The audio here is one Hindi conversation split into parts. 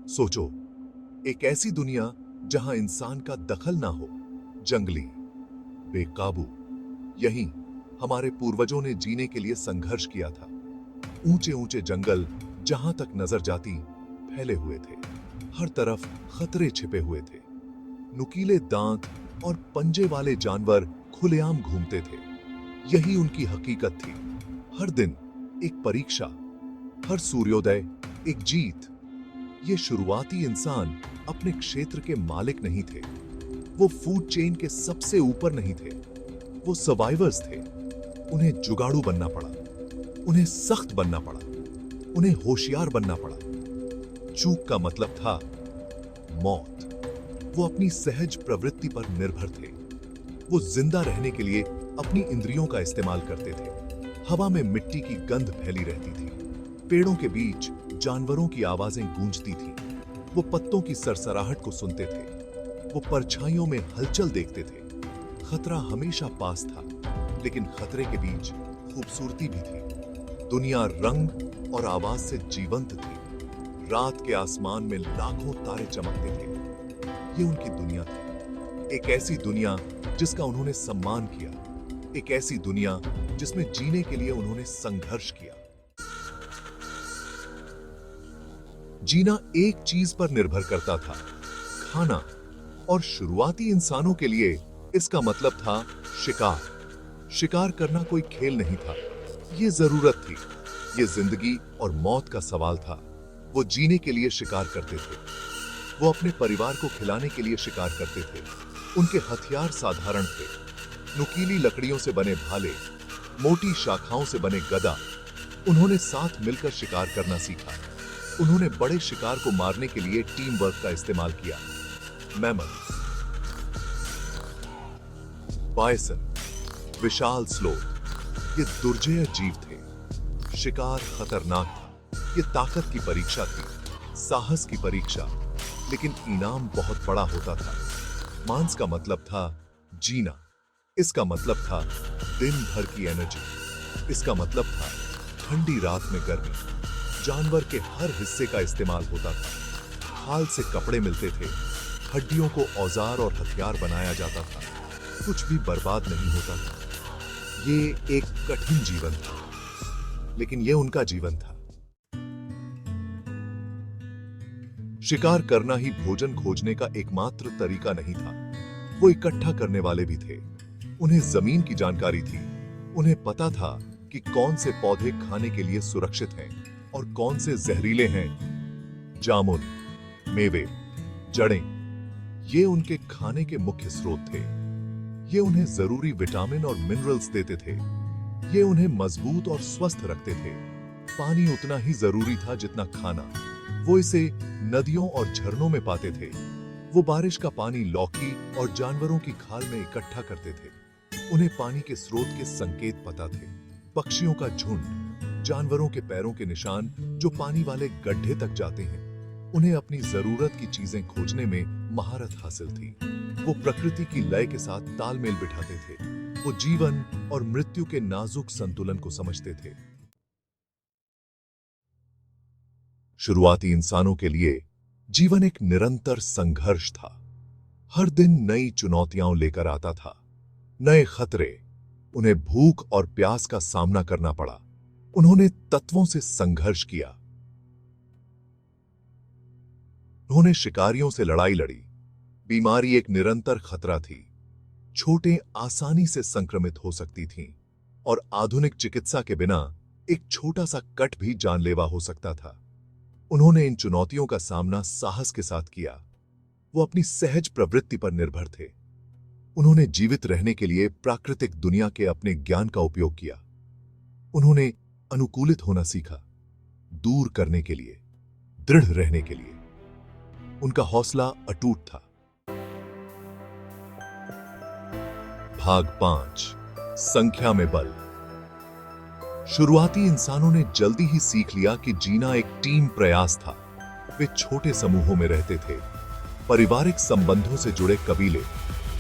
सोचो, एक ऐसी दुनिया जहां इंसान का दखल ना हो, जंगली, बेकाबू। यहीं हमारे पूर्वजों ने जीने के लिए संघर्ष किया था। ऊंचे ऊंचे जंगल जहां तक नजर जाती फैले हुए थे। हर तरफ खतरे छिपे हुए थे। नुकीले दांत और पंजे वाले जानवर खुलेआम घूमते थे। यही उनकी हकीकत थी। हर दिन एक परीक्षा, हर सूर्योदय एक जीत। ये शुरुआती इंसान अपने क्षेत्र के मालिक नहीं थे। वो फूड चेन के सबसे ऊपर नहीं थे। वो सर्वाइवर्स थे। उन्हें जुगाड़ू बनना पड़ा, उन्हें सख्त बनना पड़ा, उन्हें होशियार बनना पड़ा। चूक का मतलब था मौत। वो अपनी सहज प्रवृत्ति पर निर्भर थे। वो जिंदा रहने के लिए अपनी इंद्रियों का इस्तेमाल करते थे। हवा में मिट्टी की गंध फैली रहती थी। पेड़ों के बीच जानवरों की आवाजें गूंजती थीं। वो पत्तों की सरसराहट को सुनते थे। वो परछाइयों में हलचल देखते थे। खतरा हमेशा पास था, लेकिन खतरे के बीच खूबसूरती भी थी। दुनिया रंग और आवाज से जीवंत थी। रात के आसमान में लाखों तारे चमकते थे। ये उनकी दुनिया थी। एक ऐसी दुनिया जिसका उन्होंने सम्मान किया। एक ऐसी दुनिया जिसमें जीने के लिए उन्होंने संघर्ष किया। जीना एक चीज पर निर्भर करता था, खाना। और शुरुआती इंसानों के लिए इसका मतलब था शिकार। शिकार करना कोई खेल नहीं था, यह जरूरत थी। यह जिंदगी और मौत का सवाल था। वो जीने के लिए शिकार करते थे। वो अपने परिवार को खिलाने के लिए शिकार करते थे। उनके हथियार साधारण थे। नुकीली लकड़ियों से बने भाले, मोटी शाखाओं से बने गदा। उन्होंने साथ मिलकर शिकार करना सीखा। उन्होंने बड़े शिकार को मारने के लिए टीम वर्क का इस्तेमाल किया। मैमथ, बायसन, विशाल स्लोथ, ये दुर्जय जीव थे। शिकार खतरनाक था। ये ताकत की परीक्षा थी, साहस की परीक्षा, लेकिन इनाम बहुत बड़ा होता था। मांस का मतलब था जीना। इसका मतलब था दिन भर की एनर्जी। इसका मतलब था ठंडी रात में गर्मी। जानवर के हर हिस्से का इस्तेमाल होता था। खाल से कपड़े मिलते थे। हड्डियों को औजार और हथियार बनाया जाता था। कुछ भी बर्बाद नहीं होता था। ये एक कठिन जीवन था, लेकिन ये उनका जीवन था। शिकार करना ही भोजन खोजने का एकमात्र तरीका नहीं था। वो इकट्ठा करने वाले भी थे। उन्हें जमीन की जानकारी थी। उन्हें पता था कि कौन से पौधे खाने के लिए सुरक्षित हैं और कौन से जहरीले हैं। जामुन, मेवे, जड़ें, ये उनके खाने के मुख्य स्रोत थे। ये उन्हें जरूरी विटामिन और मिनरल्स देते थे। ये उन्हें मजबूत और स्वस्थ रखते थे। पानी उतना ही जरूरी था जितना खाना। वो इसे नदियों और झरनों में पाते थे। वो बारिश का पानी लौकी और जानवरों की खाल में इकट्ठा करते थे। उन्हें पानी के स्रोत के संकेत पता थे। पक्षियों का झुंड, जानवरों के पैरों के निशान जो पानी वाले गड्ढे तक जाते हैं। उन्हें अपनी जरूरत की चीजें खोजने में महारत हासिल थी। वो प्रकृति की लय के साथ तालमेल बिठाते थे। वो जीवन और मृत्यु के नाजुक संतुलन को समझते थे। शुरुआती इंसानों के लिए जीवन एक निरंतर संघर्ष था। हर दिन नई चुनौतियां लेकर आता था, नए खतरे। उन्हें भूख और प्यास का सामना करना पड़ा। उन्होंने तत्वों से संघर्ष किया। उन्होंने शिकारियों से लड़ाई लड़ी। बीमारी एक निरंतर खतरा थी। छोटे आसानी से संक्रमित हो सकती थीं और आधुनिक चिकित्सा के बिना एक छोटा सा कट भी जानलेवा हो सकता था। उन्होंने इन चुनौतियों का सामना साहस के साथ किया। वो अपनी सहज प्रवृत्ति पर निर्भर थे। उन्होंने जीवित रहने के लिए प्राकृतिक दुनिया के अपने ज्ञान का उपयोग किया। उन्होंने अनुकूलित होना सीखा, दूर करने के लिए, दृढ़ रहने के लिए। उनका हौसला अटूट था। भाग 5, संख्या में बल। शुरुआती इंसानों ने जल्दी ही सीख लिया कि जीना एक टीम प्रयास था। वे छोटे समूहों में रहते थे। पारिवारिक संबंधों से जुड़े कबीले।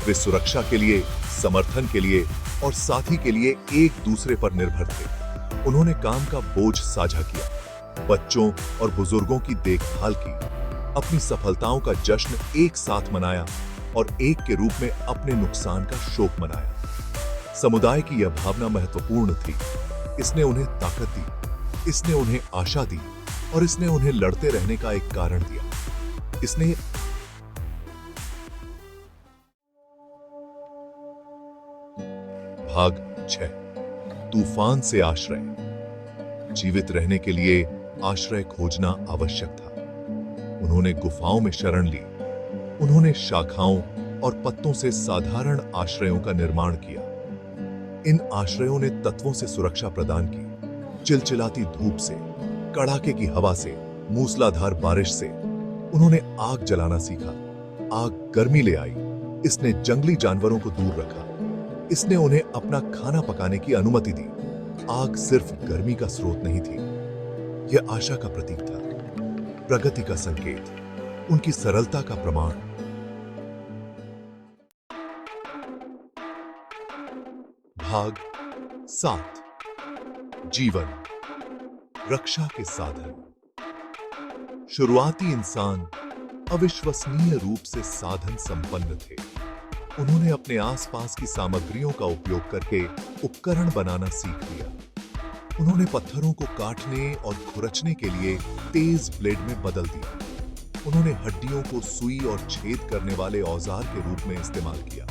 वे सुरक्षा के लिए, समर्थन के लिए और साथी के लिए एक दूसरे पर निर्भर थे। उन्होंने काम का बोझ साझा किया, बच्चों और बुजुर्गों की देखभाल की, अपनी सफलताओं का जश्न एक साथ मनाया और एक के रूप में अपने नुकसान का शोक मनाया। समुदाय की यह भावना महत्वपूर्ण थी। इसने उन्हें ताकत दी, इसने उन्हें आशा दी और इसने उन्हें लड़ते रहने का एक कारण दिया। इसने भाग 6 तूफान से आश्रय। जीवित रहने के लिए आश्रय खोजना आवश्यक था। उन्होंने गुफाओं में शरण ली। उन्होंने शाखाओं और पत्तों से साधारण आश्रयों का निर्माण किया। इन आश्रयों ने तत्वों से सुरक्षा प्रदान की। चिलचिलाती धूप से, कड़ाके की हवा से, मूसलाधार बारिश से उन्होंने आग जलाना सीखा। आग गर्मी ले आई। इसने जंगली जानवरों को दूर रखा। इसने उन्हें अपना खाना पकाने की अनुमति दी। आग सिर्फ गर्मी का स्रोत नहीं थी, यह आशा का प्रतीक था, प्रगति का संकेत, उनकी सरलता का प्रमाण। भाग 7 जीवन, रक्षा के साधन। शुरुआती इंसान अविश्वसनीय रूप से साधन संपन्न थे। उन्होंने अपने आसपास की सामग्रियों का उपयोग करके उपकरण बनाना सीख लिया। उन्होंने पत्थरों को काटने और खुरचने के लिए तेज ब्लेड में बदल दिया। उन्होंने हड्डियों को सुई और छेद करने वाले औजार के रूप में इस्तेमाल किया।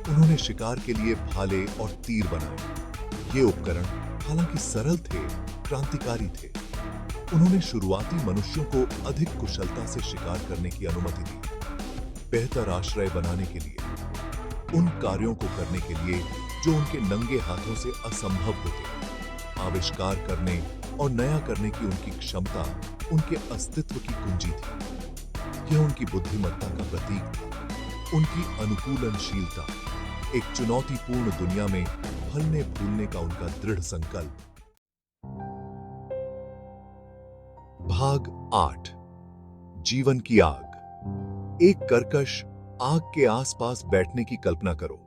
उन्होंने शिकार के लिए भाले और तीर बनाए। ये उपकरण हालांकि सरल थे, क्रांतिकारी थे। उन्होंने शुरुआती मनुष्यों को अधिक कुशलता से शिकार करने की अनुमति दी, बेहतर आश्रय बनाने के लिए, उन कार्यों को करने के लिए जो उनके नंगे हाथों से असंभव होते। आविष्कार करने और नया करने की उनकी क्षमता उनके अस्तित्व की कुंजी थी। यह उनकी बुद्धिमत्ता का प्रतीक था, उनकी अनुकूलनशीलता, एक चुनौतीपूर्ण दुनिया में फलने फूलने का उनका दृढ़ संकल्प। भाग 8 जीवन की आग। एक कर्कश आग के आसपास बैठने की कल्पना करो।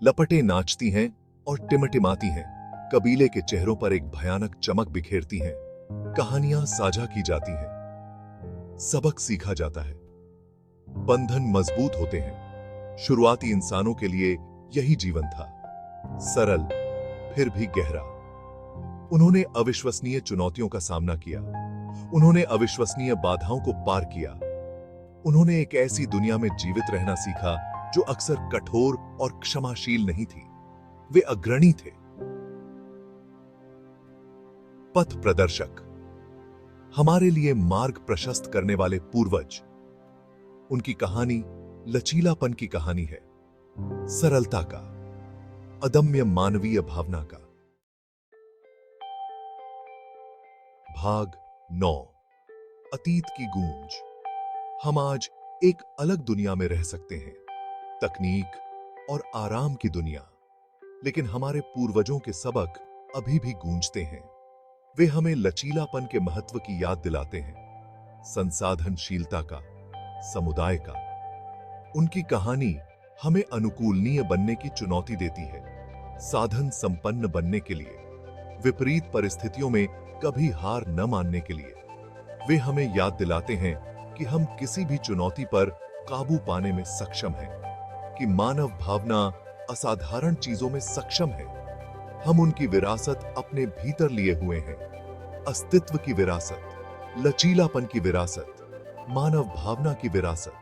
लपटें नाचती हैं और टिमटिमाती हैं। कबीले के चेहरों पर एक भयानक चमक बिखेरती हैं। कहानियां साझा की जाती हैं। सबक सीखा जाता है। बंधन मजबूत होते हैं। शुरुआती इंसानों के लिए यही जीवन था, सरल फिर भी गहरा। उन्होंने अविश्वसनीय चुनौतियों का सामना किया। उन्होंने अविश्वसनीय बाधाओं को पार किया। उन्होंने एक ऐसी दुनिया में जीवित रहना सीखा जो अक्सर कठोर और क्षमाशील नहीं थी। वे अग्रणी थे। पथ प्रदर्शक, हमारे लिए मार्ग प्रशस्त करने वाले पूर्वज। उनकी कहानी लचीलापन की कहानी है, सरलता का, अदम्य मानवीय भावना का। भाग 9 अतीत की गूंज। हम आज एक अलग दुनिया में रह सकते हैं, तकनीक और आराम की दुनिया, लेकिन हमारे पूर्वजों के सबक अभी भी गूंजते हैं। वे हमें लचीलापन के महत्व की याद दिलाते हैं, संसाधनशीलता का, समुदाय का। उनकी कहानी हमें अनुकूलनीय बनने की चुनौती देती है, साधन संपन्न बनने के लिए, विपरीत परिस्थितियों में कभी हार न मानने के लिए। वे हमें याद दिलाते हैं कि हम किसी भी चुनौती पर काबू पाने में सक्षम हैं, कि मानव भावना असाधारण चीजों में सक्षम है। हम उनकी विरासत अपने भीतर लिए हुए हैं, अस्तित्व की विरासत, लचीलापन की विरासत, मानव भावना की विरासत।